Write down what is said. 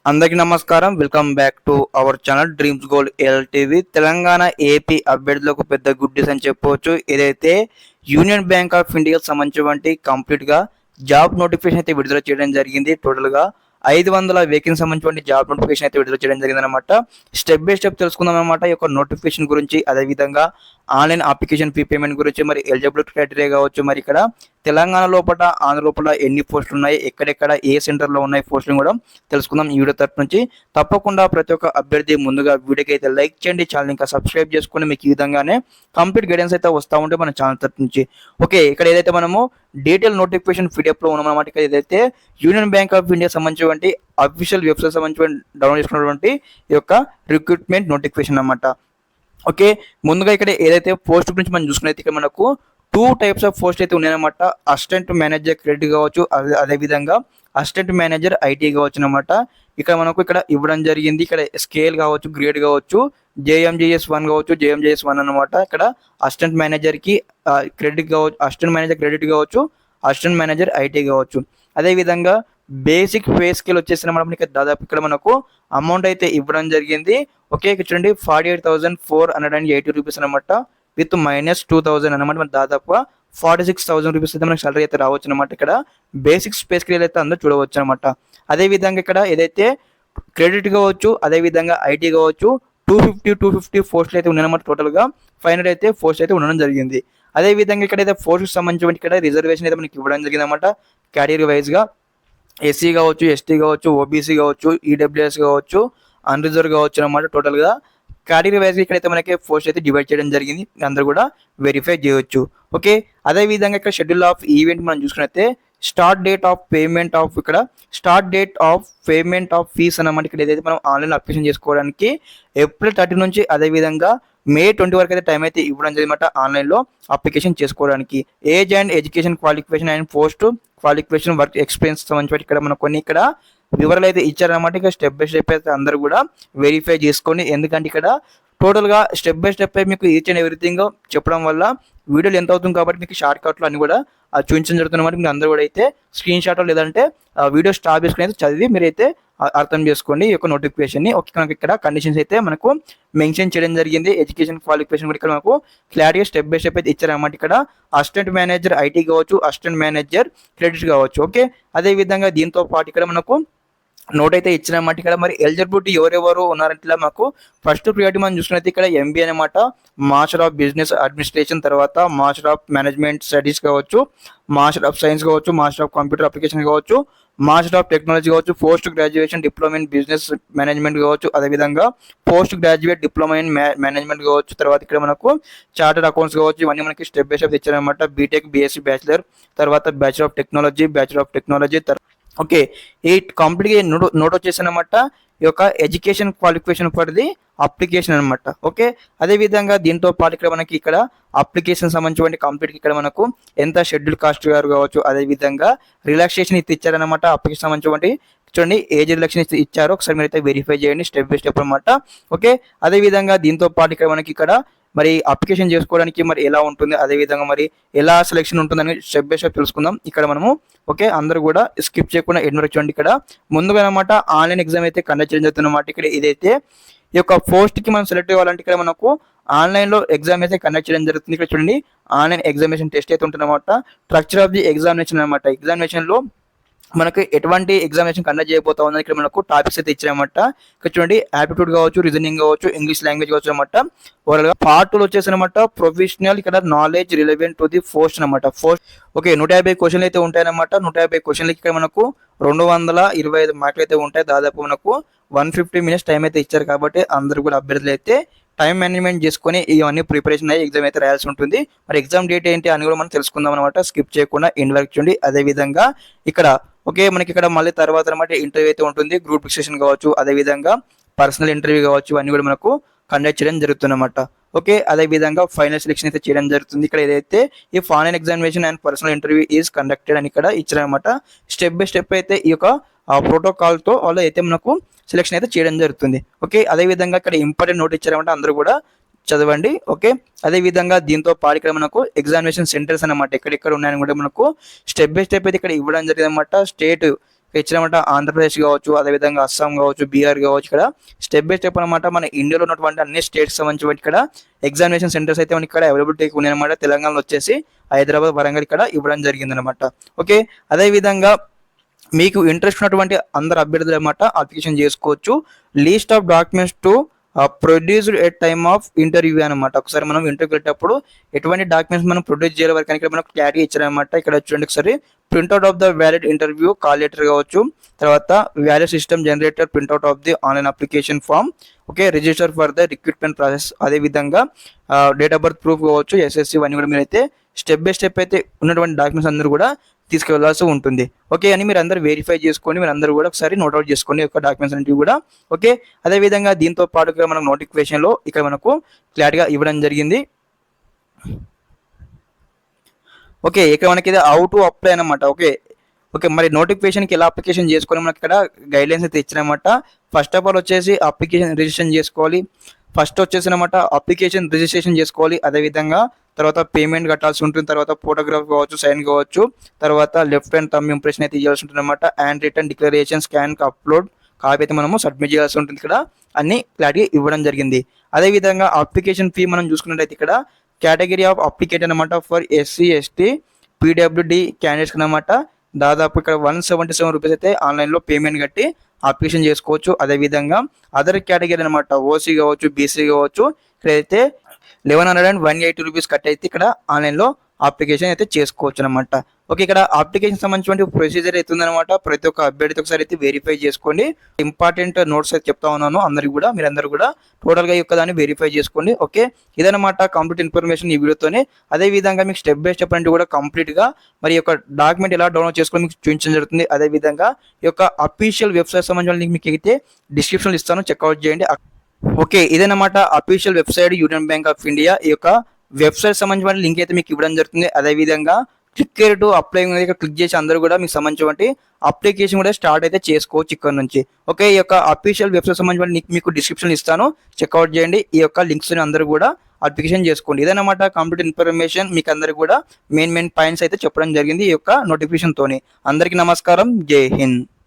అందరికీ నమస్కారం. Welcome back to our channel dreams gold LTV. Telangana AP అభ్యర్థులకు పెద్ద గుడ్ న్యూస్ అని చెప్పవచ్చు. ఏదైతే యూనియన్ బ్యాంక్ ఆఫ్ ఇండియాకి సంబంధించి కంప్లీట్గా జాబ్ నోటిఫికేషన్ అయితే విడుదల చేయడం జరిగింది. టోటల్గా 500 వేకెన్సీ సంబంధించిన జాబ్ నోటిఫికేషన్ అయితే విడుదల చేయడం జరిగింది అనమాట. స్టెప్ బై స్టెప్ తెలుసుకుందాం అనమాట ఈ యొక్క నోటిఫికేషన్ గురించి. అదేవిధంగా ఆన్లైన్ అప్లికేషన్ ఫీ పేమెంట్ గురించి, మరి ఎలిజిబిలిటీ క్రైటీరియా కావచ్చు, మరి ఇక్కడ తెలంగాణ లోపల ఆంధ్ర లోపల ఎన్ని పోస్టులు ఉన్నాయి, ఎక్కడెక్కడ ఏ సెంటర్లో ఉన్నాయి పోస్టులు కూడా తెలుసుకుందాం ఈ వీడియో తరపు నుంచి. తప్పకుండా ప్రతి ఒక్క అభ్యర్థి ముందుగా వీడియోకి అయితే లైక్ చేయండి, ఛానల్ ఇంకా సబ్స్క్రైబ్ చేసుకుని మీకు ఈ విధంగానే కంప్లీట్ గైడెన్స్ అయితే వస్తూ ఉంటే మన ఛానల్ తరపు నుంచి. ఓకే, ఇక్కడ ఏదైతే మనము డీటెయిల్ నోటిఫికేషన్ పీడిఎఫ్లో ఉన్నామన్నమాట. ఇక్కడ ఏదైతే యూనియన్ బ్యాంక్ ఆఫ్ ఇండియా సంబంధించినటువంటి అఫీషియల్ వెబ్సైట్ సంబంధించి డౌన్లోడ్ చేసుకున్నటువంటి ఈ యొక్క రిక్రూట్మెంట్ నోటిఫికేషన్ అన్నమాట. ఓకే, ముందుగా ఇక్కడ ఏదైతే పోస్ట్ గురించి మనం చూసుకున్నైతే ఇక్కడ మనకు 2 టైప్స్ ఆఫ్ పోస్ట్ అయితే ఉన్నాయన్నమాట. అసిస్టెంట్ మేనేజర్ క్రెడిట్ కావచ్చు, అదేవిధంగా అసిస్టెంట్ మేనేజర్ ఐటీ కావచ్చు అనమాట. ఇక్కడ మనకు ఇక్కడ ఇవ్వడం జరిగింది. ఇక్కడ స్కేల్ కావచ్చు, గ్రేడ్ కావచ్చు, JMJS1 కావచ్చు, JMJS1 అనమాట. ఇక్కడ అసిస్టెంట్ మేనేజర్కి క్రెడిట్ కావచ్చు, అసిస్టెంట్ మేనేజర్ క్రెడిట్ కావచ్చు, అసిస్టెంట్ మేనేజర్ ఐటీ కావచ్చు. అదేవిధంగా బేసిక్ పే స్కేల్ వచ్చేసిన మనం ఇక్కడ దాదాపు ఇక్కడ మనకు అమౌంట్ అయితే ఇవ్వడం జరిగింది. ఓకే, ఇక్కడ చూడండి 48,480 రూపీస్ అనమాట, విత్ -2,000 అనమాట. మన దాదాపుగా 46,000 రూపీస్ అయితే మనకి సాలరీ అయితే రావచ్చు అనమాట. ఇక్కడ బేసిక్ పే స్కేల్ అయితే అందరూ చూడవచ్చు అనమాట. అదేవిధంగా ఇక్కడ ఏదైతే క్రెడిట్ కావచ్చు, అదేవిధంగా ఐటీ కావచ్చు, 250 పోస్టులు అయితే ఉన్నాయన్నమాట. టోటల్గా 500 అయితే పోస్ట్ అయితే ఉండడం జరిగింది. అదేవిధంగా ఇక్కడ అయితే పోస్ట్కి సంబంధించిన ఇక్కడ రిజర్వేషన్ అయితే మనకి ఇవ్వడం జరిగింది అనమాట. కేటగిరీ వైజ్గా ఎస్సీ కావచ్చు, ఎస్టీ కావచ్చు, ఓబీసీ కావచ్చు, ఈడబ్ల్యూఎస్ కావచ్చు, అన్రిజర్వ్ కావచ్చు అనమాట. టోటల్గా కేటగిరీ వైజ్గా ఇక్కడైతే మనకి పోస్ట్ అయితే డివైడ్ చేయడం జరిగింది. అందరూ కూడా వెరిఫై చేయవచ్చు. ఓకే, అదేవిధంగా ఇక్కడ షెడ్యూల్ ఆఫ్ ఈవెంట్ మనం చూసుకున్నైతే start date of payment of fees అన్నమాట. ఇక్కడ ఏదైతే మనం ఆన్లైన్ అప్లికేషన్ చేసుకోవడానికి ఏప్రిల్ 30 నుంచి, అదేవిధంగా మే 20 వరకు అయితే టైం అయితే ఇవ్వడం జరిగిందన్నమాట ఆన్లైన్లో అప్లికేషన్ చేసుకోవడానికి. Age and education qualification and post qualification work experience సంబంధించి ఇక్కడ మనకు కొన్ని ఇక్కడ వివరాలు అయితే ఇచ్చారన్నమాట. ఇక స్టెప్ బై స్టెప్ అయితే అందరూ కూడా వెరిఫై చేసుకోండి. ఎందుకంటే ఇక్కడ టోటల్గా స్టెప్ బై స్టెప్ మీకు ఈచ్ అండ్ ఎవ్రీథింగ్ చెప్పడం వల్ల వీడియోలు ఎంత అవుతుంది కాబట్టి మీకు షార్ట్ కట్లు అన్ని కూడా చూపించడం జరుగుతున్నమాట. మీరు అందరూ కూడా అయితే స్క్రీన్ షాట్ లేదంటే వీడియో స్టాప్ చేసుకుని అయితే చదివి మీరైతే అర్థం చేసుకోండి ఈ యొక్క నోటిఫికేషన్ని. ఓకే, మనకి ఇక్కడ కండిషన్స్ అయితే మనకు మెన్షన్ చేయడం జరిగింది. ఎడ్యుకేషన్ క్వాలిఫికేషన్ కూడా ఇక్కడ మనకు క్లారిటీగా స్టెప్ బై స్టెప్ అయితే ఇచ్చారన్నమాట. ఇక్కడ అసిస్టెంట్ మేనేజర్ ఐటీ కావచ్చు, అసిస్టెంట్ మేనేజర్ క్రెడిట్ కావచ్చు. ఓకే, అదేవిధంగా దీంతో పాటు ఇక్కడ మనకు నోట్ అయితే ఇచ్చినమాట. ఇక్కడ మరి ఎలిజిబిలిటీ ఎవరెవరు ఉన్నారంటే మాకు ఫస్ట్ ప్రియారిటీ మనం చూసుకున్నైతే ఇక్కడ MBA అనమాట, మాస్టర్ ఆఫ్ బిజినెస్ అడ్మినిస్ట్రేషన్, తర్వాత మాస్టర్ ఆఫ్ మేనేజ్మెంట్ స్టడీస్ కావచ్చు, మాస్టర్ ఆఫ్ సైన్స్ కావచ్చు, మాస్టర్ ఆఫ్ కంప్యూటర్ అప్లికేషన్ కావచ్చు, మాస్టర్ ఆఫ్ టెక్నాలజీ కావచ్చు, post graduation diploma in business management కావచ్చు, అదేవిధంగా post graduate diploma in management కావచ్చు. తర్వాత ఇక్కడ మనకు చార్టర్డ్ అకౌంట్స్ కావచ్చు. ఇవన్నీ మనకి స్టెప్ బై స్టెప్ ఇచ్చారనమాట. బీటెక్, BSc బ్యాచిలర్, తర్వాత బ్యాచిలర్ ఆఫ్ టెక్నాలజీ. ఓకే, ఈ కంప్లీట్గా నోట్ వచ్చేసి అనమాట ఈ యొక్క education qualification for the application అనమాట. ఓకే, అదేవిధంగా దీంతో పాటు ఇక్కడ మనకి ఇక్కడ అప్లికేషన్ సంబంధించిన కంప్లీట్ ఇక్కడ మనకు ఎంత షెడ్యూల్ కాస్ట్ గారు కావచ్చు, అదేవిధంగా రిలాక్సేషన్ ఇచ్చారనమాట. అప్లికేషన్ సంబంధించిన చూడండి ఏజ్ రిలాక్సేషన్ ఇచ్చారు. ఒకసారి మీరు అయితే వెరిఫై చేయండి స్టెప్ బై స్టెప్ అనమాట. ఓకే, అదేవిధంగా దీంతో పాటు ఇక్కడ మనకి ఇక్కడ మరి అప్లికేషన్ చేసుకోవడానికి మరి ఎలా ఉంటుంది, అదేవిధంగా మరి ఎలా సెలెక్షన్ ఉంటుందని స్టెప్ బై స్టెప్ తెలుసుకుందాం ఇక్కడ మనము. ఓకే, అందరూ కూడా స్కిప్ చేయకుండా ఎన్నో చూడండి. ఇక్కడ ముందుగా అనమాట ఆన్లైన్ ఎగ్జామ్ అయితే కండక్ట్ చేయడం జరుగుతుంది అనమాట. ఇక్కడ ఇదైతే ఈ యొక్క పోస్ట్కి మనం సెలెక్ట్ అవ్వాలంటే ఇక్కడ మనకు ఆన్లైన్లో ఎగ్జామ్ అయితే కండక్ట్ చేయడం జరుగుతుంది. ఇక్కడ చూడండి ఆన్లైన్ ఎగ్జామినేషన్ టెస్ట్ అయితే ఉంటుంది అనమాట. స్ట్రక్చర్ ఆఫ్ ది ఎగ్జామినేషన్ అనమాట. ఎగ్జామినేషన్లో మనకు ఎటువంటి ఎగ్జామినేషన్ కండక్ట్ చేయబోతా ఉందని ఇక్కడ మనకు టాపిక్స్ అయితే ఇచ్చారన్నమాట. ఇక్కడ చూడండి యాప్టిట్యూడ్ కావచ్చు, రీజనింగ్ కావచ్చు, ఇంగ్లీష్ లాంగ్వేజ్ కావచ్చు అనమాట. ఓవరాల్గా పార్ట్ 2 వచ్చేసి అనమాట ప్రొఫెషనల్ ఇక్కడ knowledge relevant to the post అనమాట. ఓకే, 150 క్వశ్చన్లు అయితే ఉంటాయన్నమాట. 150 క్వశ్చన్లకి ఇక్కడ మనకు 225 మార్కులు అయితే ఉంటాయి. దాదాపు మనకు 150 మినిట్స్ టైం అయితే ఇచ్చారు. కాబట్టి అందరూ కూడా అభ్యర్థులు అయితే టైం మేనేజ్మెంట్ చేసుకొని ఇవన్నీ ప్రిపరేషన్ అయ్యి ఎగ్జామ్ అయితే రాయాల్సి ఉంటుంది. మరి ఎగ్జామ్ డేట్ ఏంటి అని కూడా మనం తెలుసుకుందాం అనమాట. స్కిప్ చేయకుండా ఎండ్ వరకు చూడండి. అదేవిధంగా ఇక్కడ ఓకే, మనకి ఇక్కడ మళ్ళీ తర్వాత అనమాట ఇంటర్వ్యూ అయితే ఉంటుంది. గ్రూప్ డిస్కషన్ కావచ్చు, అదేవిధంగా పర్సనల్ ఇంటర్వ్యూ కావచ్చు, అన్నీ కూడా మనకు కండక్ట్ చేయడం జరుగుతుంది అనమాట. ఓకే, అదేవిధంగా ఫైనల్ సెలెక్షన్ అయితే చేయడం జరుగుతుంది. ఇక్కడ ఏదైతే ఈ final examination and personal interview is conducted అని ఇక్కడ ఇచ్చారనమాట. స్టెప్ బై స్టెప్ అయితే ఈ యొక్క ప్రోటోకాల్తో వాళ్ళు అయితే మనకు సెలెక్షన్ అయితే చేయడం జరుగుతుంది. ఓకే, అదేవిధంగా ఇక్కడ ఇంపార్టెంట్ నోట్ ఇచ్చారనమాట. అందరూ కూడా చదవండి. ఓకే, అదేవిధంగా దీంతో పాటు ఇక్కడ మనకు ఎగ్జామినేషన్ సెంటర్స్ అనమాట ఎక్కడెక్కడ ఉన్నాయని కూడా మనకు స్టెప్ బై స్టెప్ అయితే ఇక్కడ ఇవ్వడం జరిగింది అనమాట. స్టేట్ ఇచ్చినమాట ఆంధ్రప్రదేశ్ కావచ్చు, అదేవిధంగా అస్సాం కావచ్చు, బీహార్ కావచ్చు. ఇక్కడ స్టెప్ బై స్టెప్ అనమాట మన ఇండియాలో ఉన్నటువంటి అన్ని స్టేట్స్ సంబంధించి ఇక్కడ ఎగ్జామినేషన్ సెంటర్స్ అయితే మనకి ఇక్కడ అవైలబిలిటీ ఉన్నాయన్నమాట. తెలంగాణలో వచ్చేసి హైదరాబాద్, వరంగల్ ఇక్కడ ఇవ్వడం జరిగిందనమాట. ఓకే, అదేవిధంగా మీకు ఇంట్రెస్ట్ ఉన్నటువంటి అందరు అభ్యర్థులు అనమాట అప్లికేషన్ చేసుకోవచ్చు. Least of documents to produced at time of interview అనమాట. ఒకసారి మనం ఇంటర్వ్యూ వెళ్ళేటప్పుడు ఎటువంటి డాక్యుమెంట్స్ మనం ప్రొడ్యూస్ చేయాలి వరకు ఇక్కడ మనకు క్లారిటీ ఇచ్చారనమాట. ఇక్కడ చూడండి ఒకసారి, printout of the valid interview call letter కావచ్చు, తర్వాత valid system generator printout of the online application form, okay, register for the recruitment process, అదేవిధంగా డేట్ ఆఫ్ బర్త్ ప్రూఫ్ కావచ్చు, ఎస్ఎస్సి ఇవన్నీ కూడా మీరైతే స్టెప్ బై స్టెప్ అయితే ఉన్నటువంటి డాక్యుమెంట్స్ అందరూ కూడా తీసుకెళ్లాల్సి ఉంటుంది. ఓకే అని మీరు అందరూ వెరిఫై చేసుకొని మీరు అందరూ కూడా ఒకసారి నోట్అవుట్ చేసుకోండి యొక్క డాక్యుమెంట్స్ అనేవి కూడా. ఓకే, అదేవిధంగా దీంతో పాటుగా మనకు నోటిఫికేషన్లో ఇక్కడ మనకు క్లారిటీగా ఇవ్వడం జరిగింది. ఓకే, ఇక్కడ మనకి ఇది హౌ టు అప్లై అనమాట. ఓకే ఓకే మరి నోటిఫికేషన్కి ఎలా అప్లికేషన్ చేసుకొని మనకి ఇక్కడ గైడ్లైన్స్ అయితే ఇచ్చారనమాట. ఫస్ట్ ఆఫ్ ఆల్ వచ్చేసి అప్లికేషన్ రిజిస్ట్రేషన్ చేసుకోవాలి. ఫస్ట్ వచ్చేసి అనమాట అప్లికేషన్ రిజిస్ట్రేషన్ చేసుకోవాలి. అదేవిధంగా తర్వాత పేమెంట్ కట్టాల్సి ఉంటుంది. తర్వాత ఫోటోగ్రాఫ్ కావచ్చు, సైన్ కావచ్చు, తర్వాత లెఫ్ట్ హ్యాండ్ థంబ్ ఇంప్రెషన్ అయితే ఇవ్వాల్సి ఉంటుంది అనమాట. And return declaration scan upload copy అయితే మనము సబ్మిట్ చేయాల్సి ఉంటుంది. ఇక్కడ అన్ని క్లారిటీ ఇవ్వడం జరిగింది. అదేవిధంగా అప్లికేషన్ ఫీ మనం చూసుకున్నట్టయితే ఇక్కడ కేటగిరీ ఆఫ్ అప్లికేట్ అనమాట for SC, ST, PWD candidates అనమాట. దాదాపు ఇక్కడ 177 రూపీస్ అయితే ఆన్లైన్లో పేమెంట్ కట్టి అప్లికేషన్ చేసుకోవచ్చు. అదేవిధంగా అదర్ కేటగిరీ అనమాట, ఓసీ కావచ్చు, బీసీ కావచ్చు, ఇక్కడైతే 1180 రూపీస్ కట్ అయితే ఇక్కడ ఆన్లైన్లో అప్లికేషన్ అయితే చేసుకోవచ్చు అనమాట. ఓకే, ఇక్కడ అప్లికేషన్ సంబంధించిన ప్రొసీజర్ అయితే ఉందన్నమాట. ప్రతి ఒక్క అభ్యర్థి ఒకసారి అయితే వెరిఫై చేసుకోండి. ఇంపార్టెంట్ నోట్స్ అయితే చెప్తా ఉన్నాను అందరికి కూడా, మీరందరూ కూడా టోటల్గా ఈ యొక్క దాన్ని వెరిఫై చేసుకోండి. ఓకే, ఇదనమాట కంప్లీట్ ఇన్ఫర్మేషన్ ఈ వీడియోతోనే. అదేవిధంగా మీకు స్టెప్ బై స్టెప్ అంటే కూడా కంప్లీట్గా మరి యొక్క డాక్యుమెంట్ ఎలా డౌన్లోడ్ చేసుకొని మీకు చూపించడం జరుగుతుంది. అదేవిధంగా ఈ యొక్క అఫీషియల్ వెబ్సైట్ సంబంధించిన లింక్ మీకు అయితే డిస్క్రిప్షన్లో ఇస్తాను, చెక్అవుట్ చేయండి. ఓకే, ఇదన్నమాట official website union bank of India. ఈ యొక్క వెబ్సైట్ సంబంధించిన లింక్ అయితే మీకు ఇవ్వడం జరుగుతుంది. అదేవిధంగా click care to apply click చేసి అందరూ కూడా మీకు సంబంధించిన అప్లికేషన్ కూడా స్టార్ట్ అయితే చేసుకోవచ్చు ఇక్కడ నుంచి. ఓకే, ఈ యొక్క అఫీషియల్ వెబ్సైట్ సంబంధించిన లింక్ మీకు డిస్క్రిప్షన్ ఇస్తాను, చెక్అవుట్ చేయండి. ఈ యొక్క లింక్స్ అందరూ కూడా అప్లికేషన్ చేసుకోండి. ఇదన్నమాట కంప్లీట్ ఇన్ఫర్మేషన్ మీకు అందరూ కూడా మెయిన్ పాయింట్స్ అయితే చెప్పడం జరిగింది ఈ యొక్క నోటిఫికేషన్ తోని. అందరికీ నమస్కారం, జై హింద్.